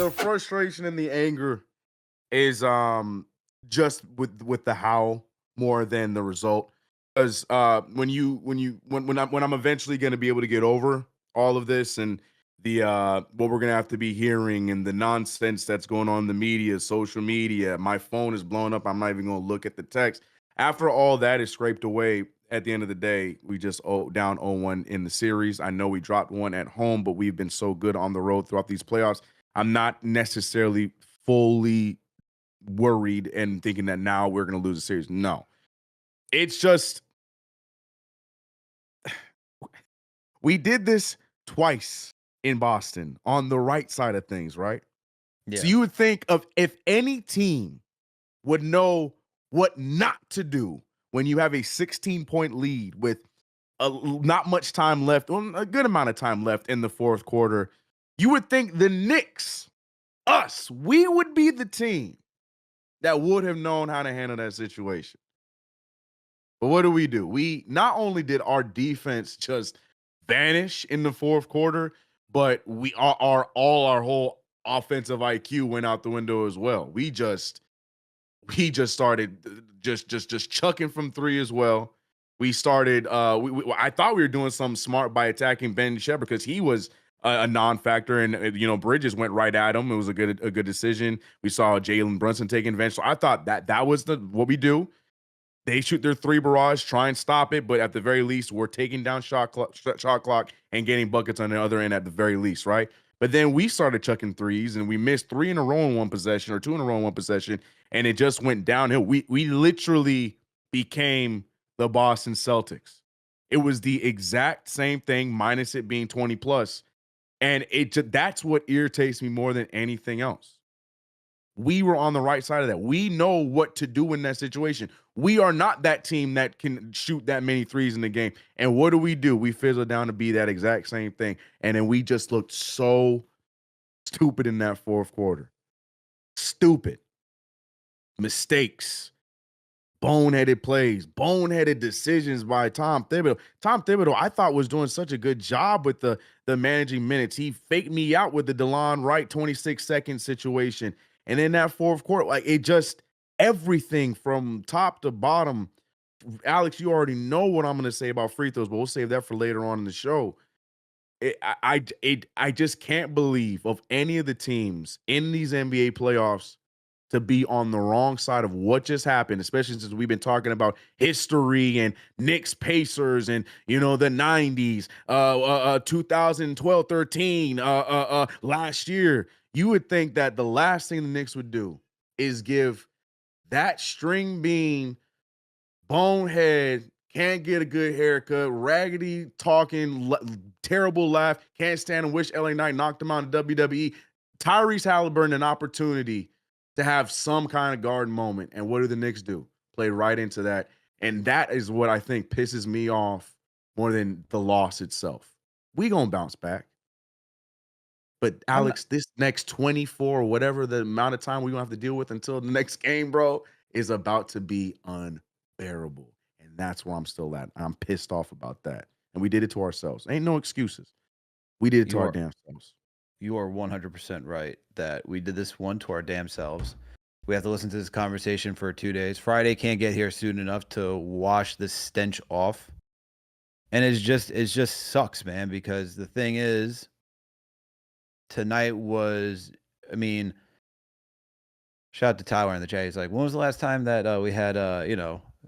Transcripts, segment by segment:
the frustration and the anger is just with the how more than the result. Because when I'm eventually gonna be able to get over all of this and the what we're gonna have to be hearing and the nonsense that's going on in the media, social media, my phone is blowing up. I'm not even gonna look at the text. After all that is scraped away, at the end of the day, we just down 0-1 in the series. I know we dropped one at home, but we've been so good on the road throughout these playoffs. I'm not necessarily fully worried and thinking that now we're going to lose the series. No, it's just we did this twice in Boston on the right side of things, right? So Yeah. you would think of if any team would know what not to do when you have a 16-point lead with not much time left, well, a good amount of time left in the fourth quarter, you would think the Knicks, we would be the team that would have known how to handle that situation. But what do? We not only did our defense just vanish in the fourth quarter, but we our whole offensive IQ went out the window as well. We just started just chucking from three as well. We started. I thought we were doing something smart by attacking Ben Shepard because he was a non-factor, and Bridges went right at him. It was a good decision. We saw Jalen Brunson taking advantage. So I thought that was what we do. They shoot their three barrage, try and stop it, but at the very least, we're taking down shot clock and getting buckets on the other end at the very least, right? But then we started chucking threes, and we missed three in a row in one possession or two in a row in one possession, and it just went downhill. We literally became the Boston Celtics. It was the exact same thing, minus it being 20 plus, and that's what irritates me more than anything else. We were on the right side of that. We know what to do in that situation. We are not that team that can shoot that many threes in the game. And what do? We fizzle down to be that exact same thing. And then we just looked so stupid in that fourth quarter. Stupid. Mistakes, boneheaded plays, boneheaded decisions by Tom Thibodeau. Tom Thibodeau, I thought, was doing such a good job with the managing minutes. He faked me out with the DeLon Wright 26-second situation. And in that fourth quarter, like it just everything from top to bottom. Alex, you already know what I'm going to say about free throws, but we'll save that for later on in the show. I just can't believe of any of the teams in these NBA playoffs to be on the wrong side of what just happened, especially since we've been talking about history and Knicks Pacers and the 90s, 2012, 13, last year. You would think that the last thing the Knicks would do is give that string bean bonehead, can't get a good haircut, raggedy talking, terrible laugh, can't stand and wish LA Knight knocked him out in WWE. Tyrese Halliburton an opportunity to have some kind of guard moment. And what do the Knicks do? Play right into that. And that is what I think pisses me off more than the loss itself. We gonna bounce back. But I'm not Alex, this next 24 or whatever the amount of time we gonna have to deal with until the next game, bro, is about to be unbearable. And that's where I'm still at. I'm pissed off about that. And we did it to ourselves. Ain't no excuses. We did it to you our are damn selves. you are 100% right that we did this one to our damn selves. We have to listen to this conversation for 2 days. Friday can't get here soon enough to wash this stench off. And it just sucks, man, because the thing is tonight was I mean, shout out to Tyler in the chat. He's like, when was the last time that we had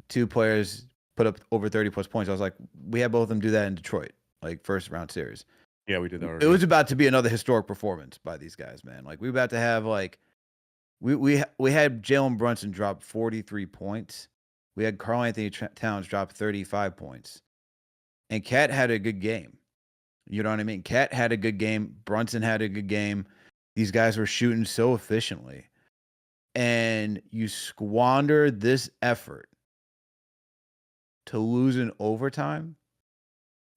two players put up over 30 plus points? I was like, we had both of them do that in Detroit, like first round series. Yeah, we did that It already. was about to be another historic performance by these guys, man. Like we were about to have like we had Jalen Brunson drop 43 points. We had Karl Anthony Towns drop 35 points. And Cat had a good game. You know what I mean? Cat had a good game. Brunson had a good game. These guys were shooting so efficiently. And you squander this effort to lose in overtime.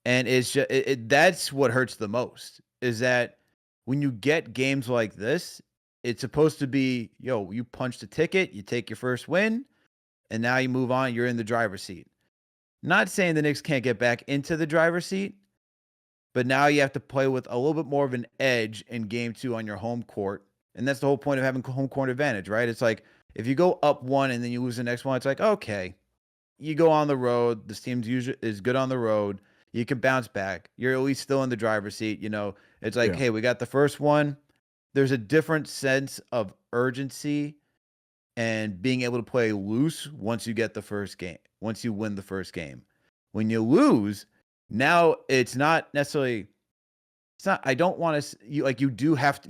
And it's just that's what hurts the most is that when you get games like this, it's supposed to be, you punch the ticket, you take your first win, and now you move on, you're in the driver's seat. Not saying the Knicks can't get back into the driver's seat, but now you have to play with a little bit more of an edge in game 2 on your home court And that's the whole point of having home court advantage, right? It's like if you go up one and then you lose the next one, it's like, okay, you go on the road. This team's usually is good on the road. You can bounce back. You're at least still in the driver's seat. It's like, Yeah. hey, we got the first one. There's a different sense of urgency and being able to play loose once you get the first game, once you win the first game. When you lose, now it's not necessarily, it's not, I don't want to, you have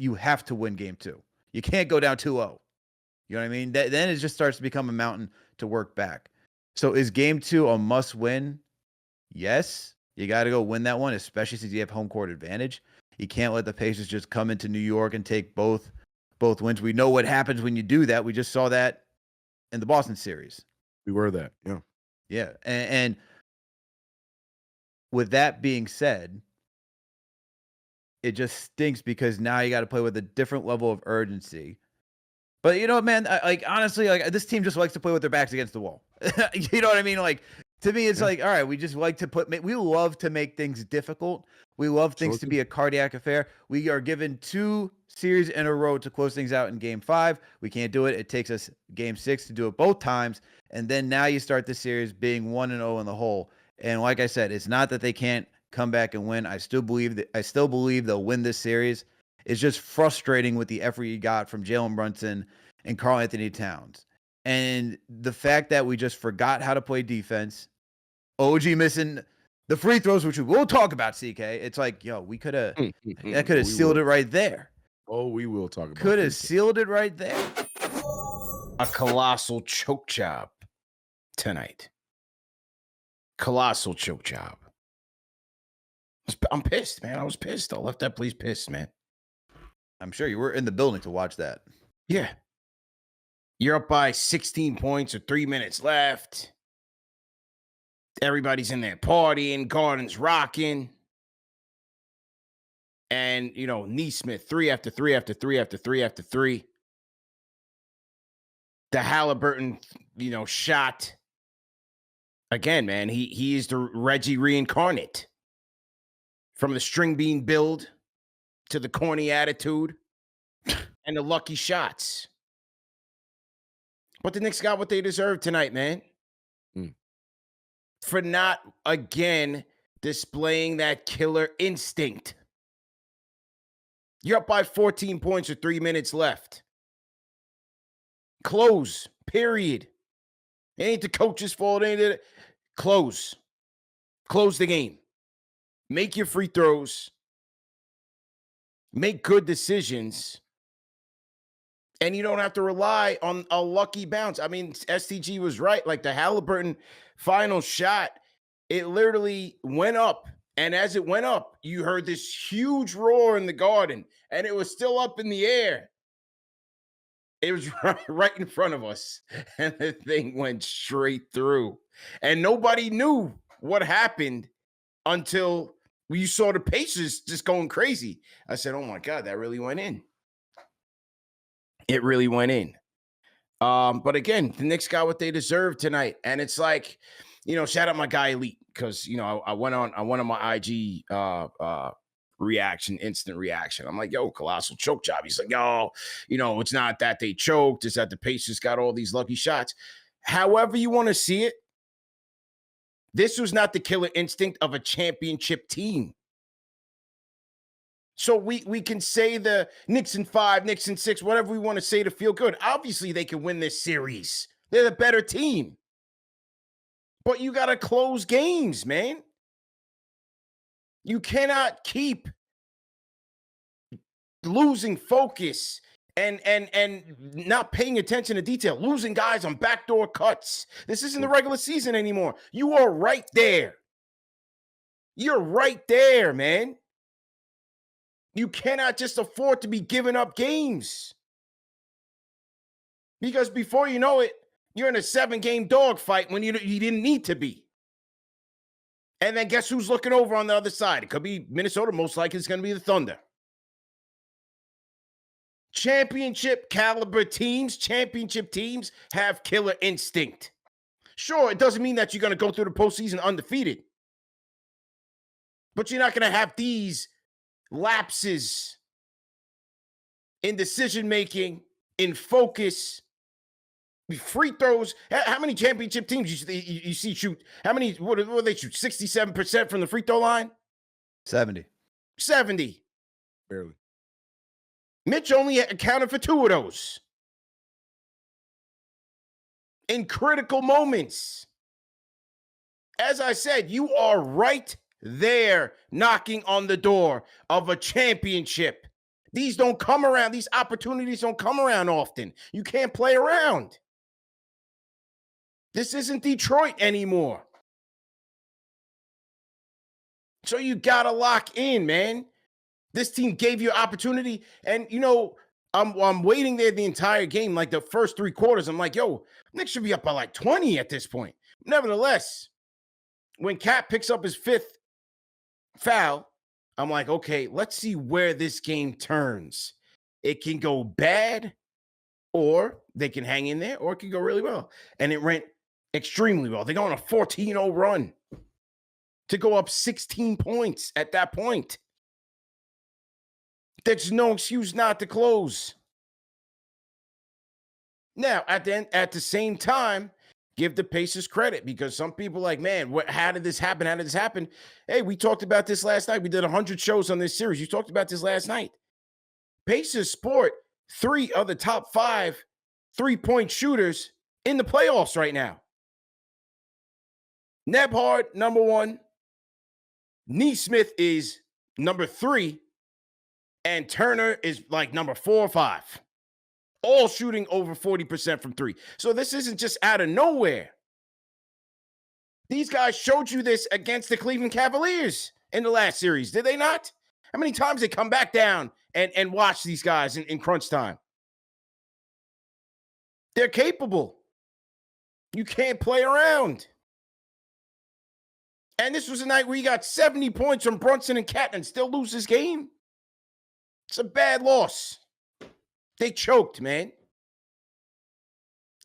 to win game 2. You can't go down 2-0. You know what I mean? Then it just starts to become a mountain to work back. So is game 2 a must win? Yes. You got to go win that one, especially since you have home court advantage. You can't let the Pacers just come into New York and take both wins. We know what happens when you do that. We just saw that in the Boston series. We were that. Yeah. Yeah. And with that being said, it just stinks because now you got to play with a different level of urgency. But you know what, man? Honestly, this team just likes to play with their backs against the wall. You know what I mean? Like, to me, it's like, all right, we just like to we love to make things difficult. We love things to be a cardiac affair. We are given 2 series in a row to close things out in game 5. We can't do it. It takes us game 6 to do it both times. And then now you start the series being 1-0 in the hole. And like I said, it's not that they can't come back and win. I still believe they'll win this series. It's just frustrating with the effort you got from Jalen Brunson and Karl Anthony Towns. And the fact that we just forgot how to play defense, OG missing the free throws, which we will talk about, CK. It's like, yo, we could have, that could have sealed it right there. Oh, we will talk about it. Could have sealed it right there. A colossal choke job tonight. Colossal choke job. I'm pissed, man. I was pissed. I left that place pissed, man. I'm sure you were in the building to watch that. Yeah. You're up by 16 points with 3 minutes left. Everybody's in there partying. Garden's rocking. And, Neesmith, 3 after 3 after 3 after 3 after 3. The Halliburton, shot. Again, man, he is the Reggie reincarnate. From the string bean build to the corny attitude and the lucky shots. But the Knicks got what they deserved tonight, man. For not, again, displaying that killer instinct. You're up by 14 points with 3 minutes left. Close, period. It ain't the coach's fault. It ain't it. Close. Close the game. Make your free throws. Make good decisions. And you don't have to rely on a lucky bounce. I mean, STG was right. Like the Halliburton final shot, it literally went up. And as it went up, you heard this huge roar in the Garden. And it was still up in the air. It was right in front of us. And the thing went straight through. And nobody knew what happened until you saw the Pacers just going crazy. I said, oh my God, that really went in. It really went in. But again, the Knicks got what they deserved tonight. And it's like, shout out my guy Elite, because I went on my IG instant reaction. I'm like, yo, colossal choke job. He's like, yo, it's not that they choked, it's that the Pacers got all these lucky shots. However you want to see it, this was not the killer instinct of a championship team. So we can say the Knicks in 5, Knicks in 6, whatever we want to say to feel good. Obviously, they can win this series. They're the better team. But you got to close games, man. You cannot keep losing focus and not paying attention to detail, losing guys on backdoor cuts. This isn't the regular season anymore. You are right there. You're right there, man. You cannot just afford to be giving up games. Because before you know it, you're in a 7-game dogfight when you didn't need to be. And then guess who's looking over on the other side? It could be Minnesota. Most likely it's going to be the Thunder. Championship caliber teams, championship teams have killer instinct. Sure, it doesn't mean that you're going to go through the postseason undefeated. But you're not going to have these lapses in decision making, in focus. Free throws. How many championship teams you see shoot? How many? What do they shoot? 67% from the free throw line. 70. 70. Barely. Mitch only accounted for 2 of those in critical moments. As I said, you are right there knocking on the door of a championship. These don't come around. These opportunities don't come around often. You can't play around. This isn't Detroit anymore. So you got to lock in, man. This team gave you opportunity. And, you know, I'm waiting there the entire game, like the first 3 quarters. I'm like, yo, Knicks should be up by like 20 at this point. Nevertheless, when Cat picks up his 5th foul, I'm like, okay, let's see where this game turns. It can go bad, or they can hang in there, or it can go really well. And it went extremely well. They go on a 14-0 run to go up 16 points at that point. There's no excuse not to close. Now, at the same time, give the Pacers credit, because some people are like, man, how did this happen? How did this happen? Hey, we talked about this last night. We did 100 shows on this series. You talked about this last night. Pacers sport 3 of the top 5 3-point shooters in the playoffs right now. Nebhard, number 1. Neesmith is number 3. And Turner is like number 4 or 5. All shooting over 40% from 3. So this isn't just out of nowhere. These guys showed you this against the Cleveland Cavaliers in the last series, did they not? How many times they come back down and watch these guys in crunch time? They're capable. You can't play around. And this was a night where you got 70 points from Brunson and Cat and still lose this game. It's a bad loss. They choked, man.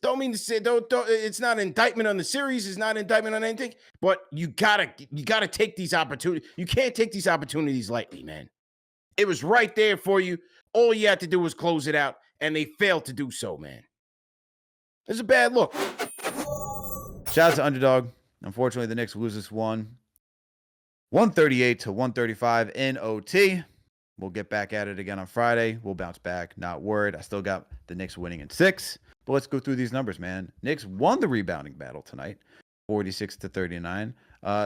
Don't mean to say don't it's not an indictment on the series, it's not an indictment on anything, but you gotta take these opportunities. You can't take these opportunities lightly, man. It was right there for you. All you had to do was close it out, and they failed to do so, man. It's a bad look. Shout out to Underdog. Unfortunately, the Knicks lose this one. 138-135 in OT. We'll get back at it again on Friday. We'll bounce back. Not worried. I still got the Knicks winning in 6. But let's go through these numbers, man. Knicks won the rebounding battle tonight, 46-39.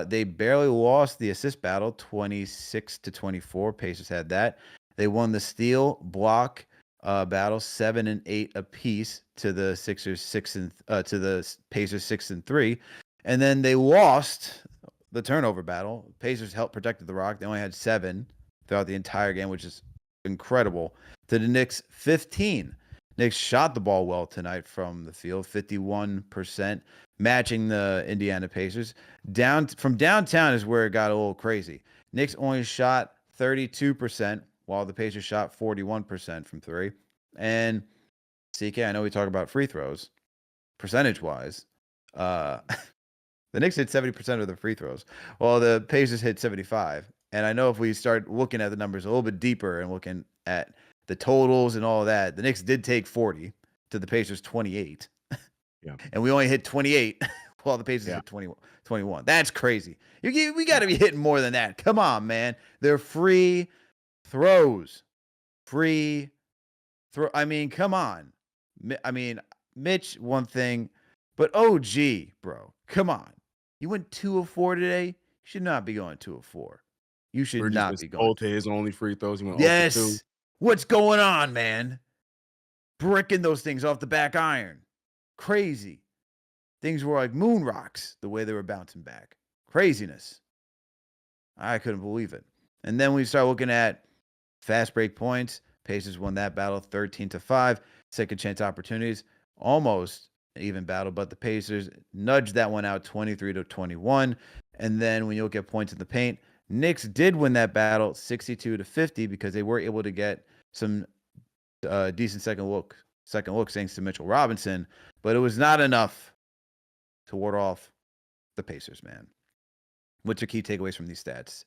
They barely lost the assist battle, 26-24. Pacers had that. They won the steal block battle, 7 and 8 apiece to the Pacers 6 and 3. And then they lost the turnover battle. Pacers helped protect the rock. They only had 7 throughout the entire game, which is incredible. To the Knicks, 15. Knicks shot the ball well tonight from the field, 51%, matching the Indiana Pacers. From downtown is where it got a little crazy. Knicks only shot 32%, while the Pacers shot 41% from 3. And CK, I know we talk about free throws, percentage-wise. The Knicks hit 70% of the free throws, while the Pacers hit 75%. And I know if we start looking at the numbers a little bit deeper and looking at the totals and all of that, the Knicks did take 40 to the Pacers 28. Yeah. And we only hit 28 while the Pacers hit 21. That's crazy. We got to be hitting more than that. Come on, man. They're free throws. I mean, come on. I mean, Mitch, one thing, but OG, bro, come on. You went 2 of 4 today. You should not be going 2 of 4. You should Bridges not be going to his only free throws. He went 0 for 2. Yes. What's going on, man? Bricking those things off the back iron. Crazy. Things were like moon rocks the way they were bouncing back. Craziness. I couldn't believe it. And then we start looking at fast break points. Pacers won that battle 13-5. Second chance opportunities. Almost an even battle, but the Pacers nudged that one out 23-21. And then when you look at points in the paint, Knicks did win that battle 62-50 because they were able to get some decent second look thanks to Mitchell Robinson, but it was not enough to ward off the Pacers, man. What's your key takeaways from these stats,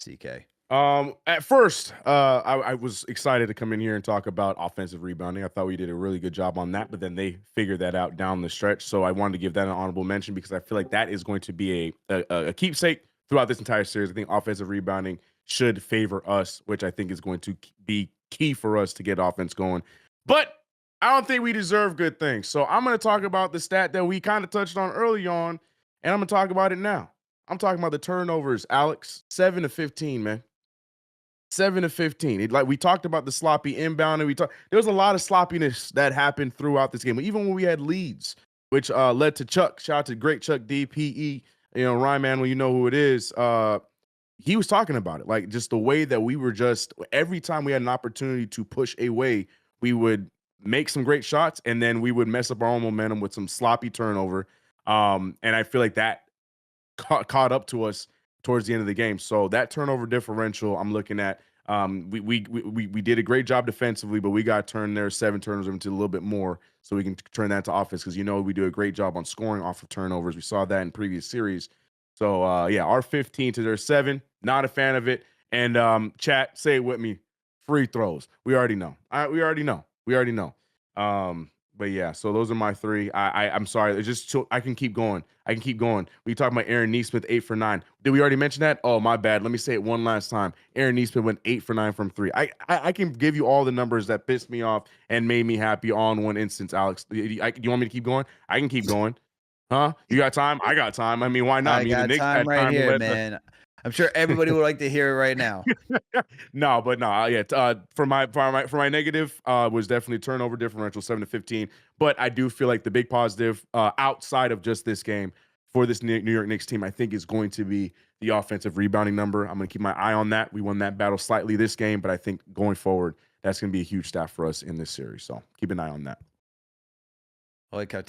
CK? At first, I was excited to come in here and talk about offensive rebounding. I thought we did a really good job on that, but then they figured that out down the stretch. So I wanted to give that an honorable mention because I feel like that is going to be a keepsake throughout this entire series. I think offensive rebounding should favor us, which I think is going to be key for us to get offense going. But I don't think we deserve good things. So I'm going to talk about the stat that we kind of touched on early on, and I'm going to talk about it now. I'm talking about the turnovers, Alex. 7 to 15, man. 7 to 15. Like we talked about the sloppy inbound, and there was a lot of sloppiness that happened throughout this game, even when we had leads, which led to Chuck. Shout out to great Chuck DPE. Ryan Man, when you know who it is, he was talking about it, like just the way that we were just every time we had an opportunity to push away, we would make some great shots, and then we would mess up our own momentum with some sloppy turnover. And I feel like that caught up to us towards the end of the game. So that turnover differential, I'm looking at. We did a great job defensively, but we got to turn their 7 turnovers into a little bit more so we can turn that to offense because we do a great job on scoring off of turnovers. We saw that in previous series. So yeah, our 15 to their 7. Not a fan of it. And chat, say it with me. Free throws. We already know. We already know. But yeah, so those are my 3. I'm sorry. It's just I can keep going. We talked about Aaron Nesmith 8 for 9. Did we already mention that? Oh, my bad. Let me say it one last time. Aaron Nesmith went 8 for 9 from 3. I can give you all the numbers that pissed me off and made me happy all in one instance, Alex. Do you want me to keep going? I can keep going. Huh? You got time? I got time. I mean, why not? I got the Knicks time had right time here, to let man. I'm sure everybody would like to hear it right now. Yeah. For my negative was definitely turnover differential 7 to 15. But I do feel like the big positive outside of just this game for this New York Knicks team, I think is going to be the offensive rebounding number. I'm going to keep my eye on that. We won that battle slightly this game, but I think going forward, that's going to be a huge stat for us in this series. So keep an eye on that. I like how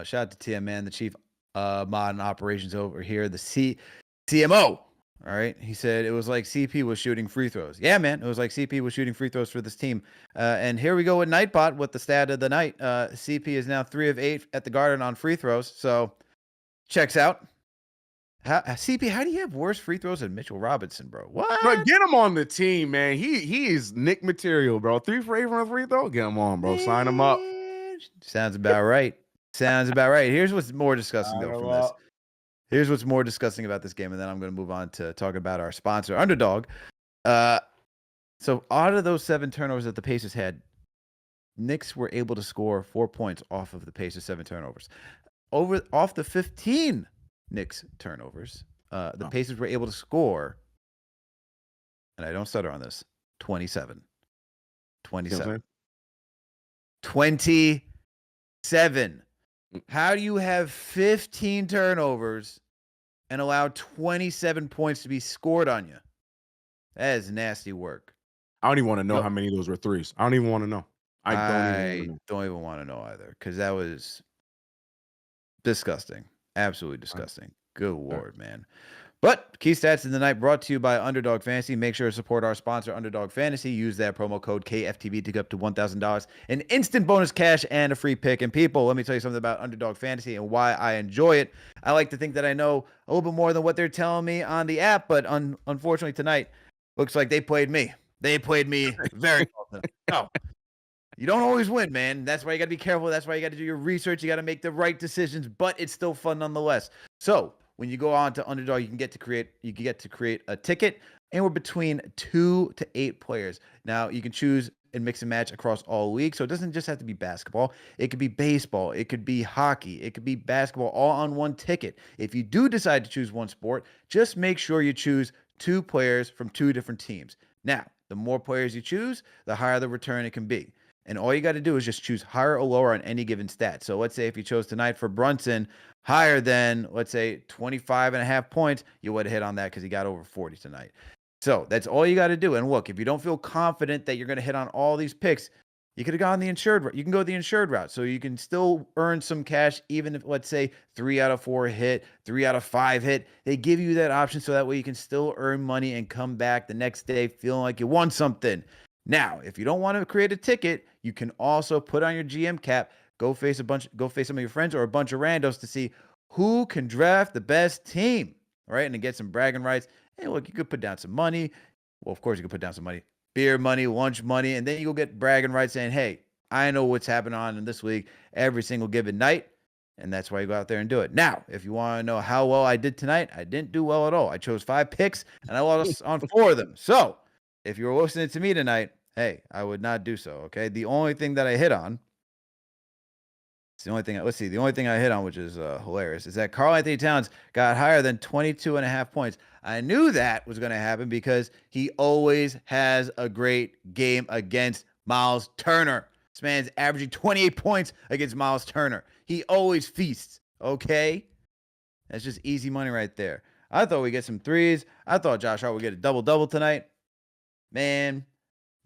shout out to TM, man, the chief modern operations over here, the CMO. All right. He said it was like CP was shooting free throws. Yeah, man. It was like CP was shooting free throws for this team. And here we go with Nightbot with the stat of the night. CP is now 3 of 8 at the Garden on free throws. So checks out. CP, how do you have worse free throws than Mitchell Robinson, bro? What? But get him on the team, man. He is Nick material, bro. 3 for 8 from a free throw. Get him on, bro. Man. Sign him up. Sounds about right. Here's what's more disgusting, though, from this. Here's what's more disgusting about this game, and then I'm going to move on to talk about our sponsor, Underdog. So out of those 7 turnovers that the Pacers had, Knicks were able to score 4 points off of the Pacers' 7 turnovers. Off the 15 Knicks turnovers, the Pacers were able to score, and I don't stutter on this, 27. 27. 27. How do you have 15 turnovers and allow 27 points to be scored on you? That is nasty work. I don't even want to know how many of those were threes. I don't even want to know. I don't even want to know either, because that was disgusting. Absolutely disgusting. Good Lord, man. But key stats in the night brought to you by Underdog Fantasy. Make sure to support our sponsor, Underdog Fantasy. Use that promo code KFTV to get up to $1,000, an instant bonus cash, and a free pick. And people, let me tell you something about Underdog Fantasy and why I enjoy it. I like to think that I know a little bit more than what they're telling me on the app, but unfortunately tonight, looks like they played me. They played me very well. No. You don't always win, man. That's why you got to be careful. That's why you got to do your research. You got to make the right decisions, but it's still fun nonetheless. So when you go on to Underdog, you can get to create a ticket, and we're between 2 to 8 players. Now you can choose and mix and match across all leagues. So it doesn't just have to be basketball. It could be baseball. It could be hockey. It could be basketball, all on one ticket. If you do decide to choose one sport, just make sure you choose 2 players from 2 different teams. Now, the more players you choose, the higher the return it can be. And all you got to do is just choose higher or lower on any given stat. So let's say if you chose tonight for Brunson higher than, let's say, 25.5 points, you would have hit on that because he got over 40 tonight. So that's all you got to do. And look, if you don't feel confident that you're going to hit on all these picks, you could have gone the insured route. You can go the insured route. So you can still earn some cash, even if, let's say, 3 out of 4 hit, 3 out of 5 hit. They give you that option so that way you can still earn money and come back the next day feeling like you won something. Now, if you don't want to create a ticket, you can also put on your GM cap, go face some of your friends or a bunch of randos to see who can draft the best team, right? And to get some bragging rights. Hey, look, you could put down some money. Well, of course you can put down some money, beer money, lunch money, and then you'll get bragging rights saying, "Hey, I know what's happening on in this league every single given night." And that's why you go out there and do it. Now, if you want to know how well I did tonight, I didn't do well at all. I chose 5 picks and I lost on 4 of them. So if you were listening to me tonight, hey, I would not do so. Okay. The only thing that I hit on, it's the only thing, let's see, the only thing I hit on, which is hilarious, is that Karl Anthony Towns got higher than 22.5 points. I knew that was going to happen because he always has a great game against Miles Turner. This man's averaging 28 points against Miles Turner. He always feasts, okay? That's just easy money right there. I thought we'd get some threes. I thought Josh Hart would get a double-double tonight. Man,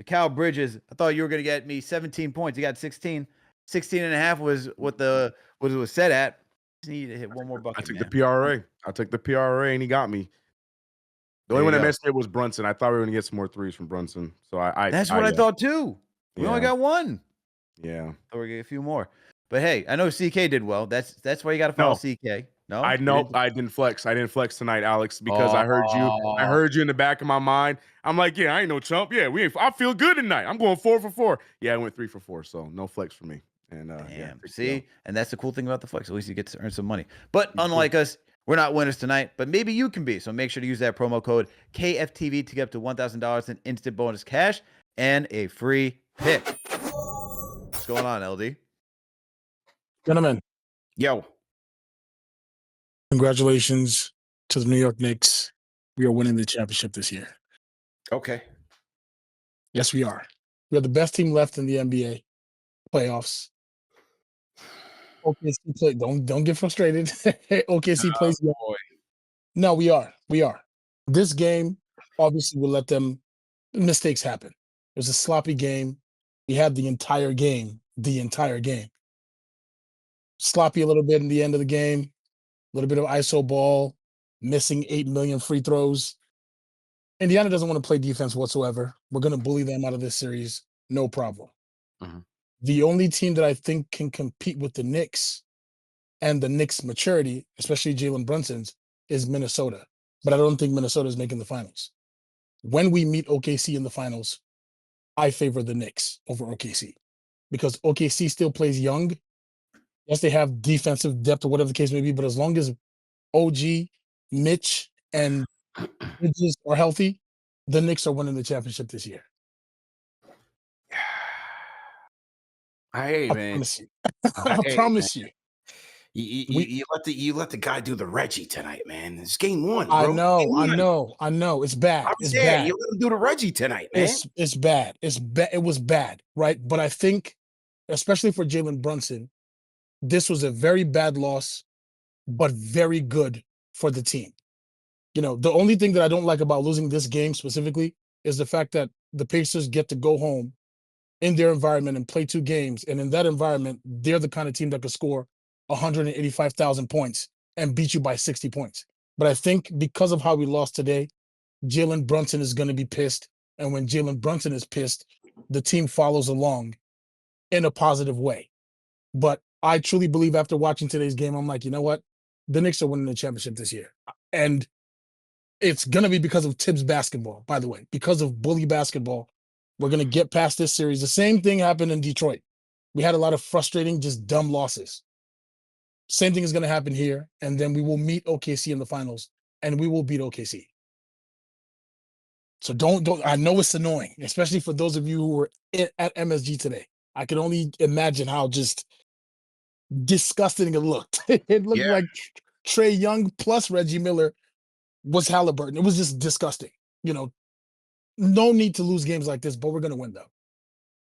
Mikal Bridges, I thought you were going to get me 17 points. You got 16. 16.5 was what it was set at. Just need to hit one more bucket, I took man. the PRA. I took the PRA, and he got me. The only one that missed it was Brunson. I thought we were going to get some more threes from Brunson. So That's what I thought too. We only got one. Yeah. So we're getting a few more. But hey, I know CK did well. That's why you got to follow CK. No, I didn't flex. I didn't flex tonight, Alex, because I heard you in the back of my mind. I'm like, yeah, I ain't no chump. Yeah, I feel good tonight. I'm going 4 for 4. Yeah, I went 3 for 4. So no flex for me. And damn, see, and that's the cool thing about the flex. At least you get to earn some money. But unlike us, we're not winners tonight. But maybe you can be. So make sure to use that promo code KFTV to get up to $1,000 in instant bonus cash and a free pick. What's going on, LD? Gentlemen, Yo, congratulations to the New York Knicks. We are winning the championship this year. okay. Yes, we are. We are the best team left in the NBA playoffs. OKC play. Don't get frustrated. OKC plays. Boy. No, we are. We are. This game, obviously, will let them. Mistakes happen. It was a sloppy game. We had the entire game. Sloppy a little bit in the end of the game. A little bit of ISO ball. Missing 8 million free throws. Indiana doesn't want to play defense whatsoever. We're going to bully them out of this series. No problem. The only team that I think can compete with the Knicks and the Knicks' maturity, especially Jalen Brunson's, is Minnesota. But I don't think Minnesota is making the finals. When we meet OKC in the finals, I favor the Knicks over OKC because OKC still plays young. Yes, they have defensive depth or whatever the case may be, but as long as OG, Mitch, and Bridges are healthy, the Knicks are winning the championship this year. Hey, man. Promise you. I promise you. You let the guy do the Reggie tonight, man. It's game 1. Bro. I know. It's bad. It's bad. You let him do the Reggie tonight, man. It's bad. It was bad, right? But I think, especially for Jalen Brunson, this was a very bad loss, but very good for the team. You know, the only thing that I don't like about losing this game specifically is the fact that the Pacers get to go home in their environment and play 2 games. And in that environment, they're the kind of team that could score 185,000 points and beat you by 60 points. But I think because of how we lost today, Jalen Brunson is going to be pissed. And when Jalen Brunson is pissed, the team follows along in a positive way. But I truly believe after watching today's game, I'm like, you know what? The Knicks are winning the championship this year. And it's going to be because of Tibbs basketball, by the way, because of bully basketball. We're going to get past this series. The same thing happened in Detroit. We had a lot of frustrating, just dumb losses. Same thing is going to happen here. And then we will meet OKC in the finals and we will beat OKC. So don't, I know it's annoying, especially for those of you who were at MSG today. I can only imagine how just disgusting it looked. It looked like Trae Young plus Reggie Miller was Halliburton. It was just disgusting. You know, no need to lose games like this, but we're going to win though.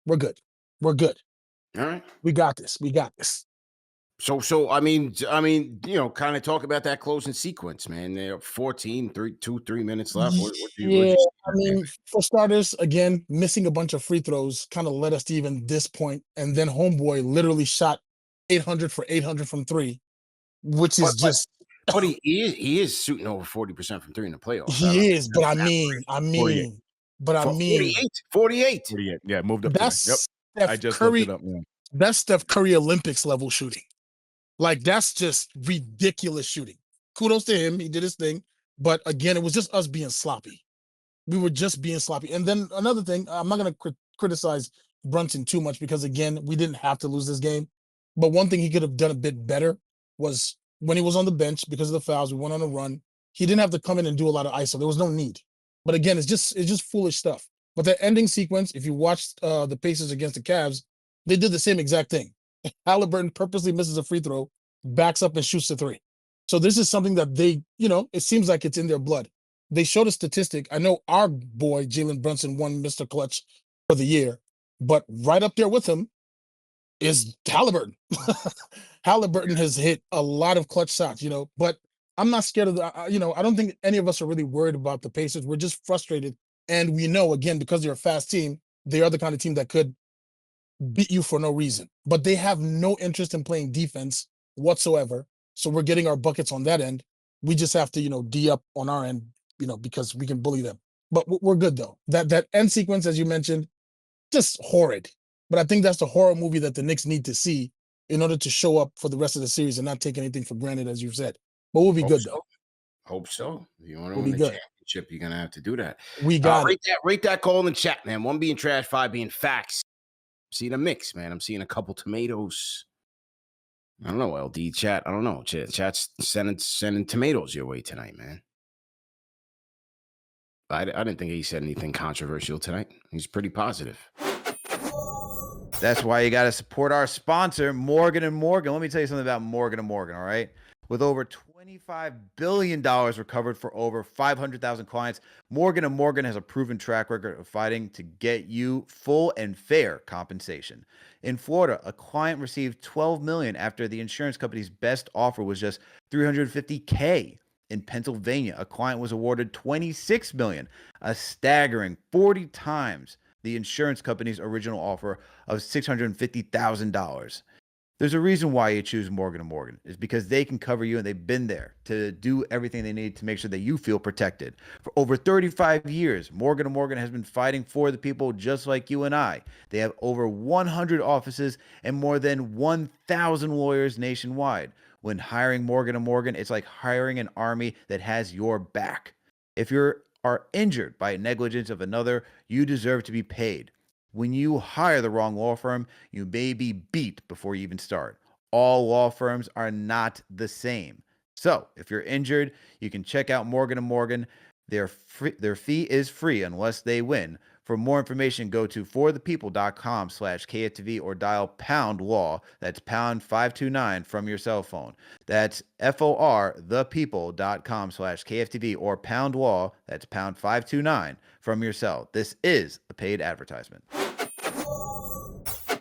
We're good. We're good. All right. We got this. So I mean, you know, kind of talk about that closing sequence, man. There are 14, 3 minutes left. I mean, for starters, again, missing a bunch of free throws kind of led us to even this point. And then Homeboy literally shot 800 for 800 from 3, which is but he is shooting over 40% from 3 in the playoffs. He is, but I mean, 48. Yeah, moved up. That's Yep. I just looked it up. Yeah. That's Steph Curry Olympics level shooting. Like, that's just ridiculous shooting. Kudos to him. He did his thing. But again, it was just us being sloppy. We were just being sloppy. And then another thing, I'm not going to criticize Brunson too much because, again, we didn't have to lose this game. But one thing he could have done a bit better was when he was on the bench because of the fouls, we went on a run. He didn't have to come in and do a lot of ISO. There was no need. But again, it's just foolish stuff. But the ending sequence, if you watched the Pacers against the Cavs, they did the same exact thing. Halliburton purposely misses a free throw, backs up and shoots the three. So this is something that they, it seems like it's in their blood. They showed a statistic. I know our boy, Jalen Brunson, won Mr. Clutch for the year, but right up there with him is Halliburton. Halliburton has hit a lot of clutch shots, but I'm not scared of the, I don't think any of us are really worried about the Pacers. We're just frustrated. And we know, again, because they're a fast team, they are the kind of team that could beat you for no reason. But they have no interest in playing defense whatsoever. So we're getting our buckets on that end. We just have to, D up on our end, because we can bully them. But we're good, though. That end sequence, as you mentioned, just horrid. But I think that's the horror movie that the Knicks need to see in order to show up for the rest of the series and not take anything for granted, as you've said. But we'll be good, though. Hope so. If you want to We'll win be the good. championship, you're gonna have to do that. We got it. Rate that call in the chat, man. 1 being trash, 5 being facts. See the mix, man. I'm seeing a couple tomatoes. I don't know, LD chat. I don't know. Chat's sending tomatoes your way tonight, man. I didn't think he said anything controversial tonight. He's pretty positive. That's why you got to support our sponsor, Morgan & Morgan. Let me tell you something about Morgan & Morgan, all right? With over $25 billion recovered for over 500,000 clients, Morgan & Morgan has a proven track record of fighting to get you full and fair compensation. In Florida, a client received $12 million after the insurance company's best offer was just $350K. In Pennsylvania, a client was awarded $26 million, a staggering 40 times the insurance company's original offer of $650,000. There's a reason why you choose Morgan & Morgan. It's because they can cover you and they've been there to do everything they need to make sure that you feel protected. For over 35 years, Morgan & Morgan has been fighting for the people just like you and I. They have over 100 offices and more than 1,000 lawyers nationwide. When hiring Morgan & Morgan, it's like hiring an army that has your back. If you are injured by negligence of another, you deserve to be paid. When you hire the wrong law firm, you may be beat before you even start. All law firms are not the same. So if you're injured, you can check out Morgan & Morgan. Their fee is free unless they win. For more information, go to forthepeople.com/KFTV or dial pound law. That's pound 529 from your cell phone. That's forthepeople.com/KFTV or pound law. That's pound 529 from your cell. This is a paid advertisement.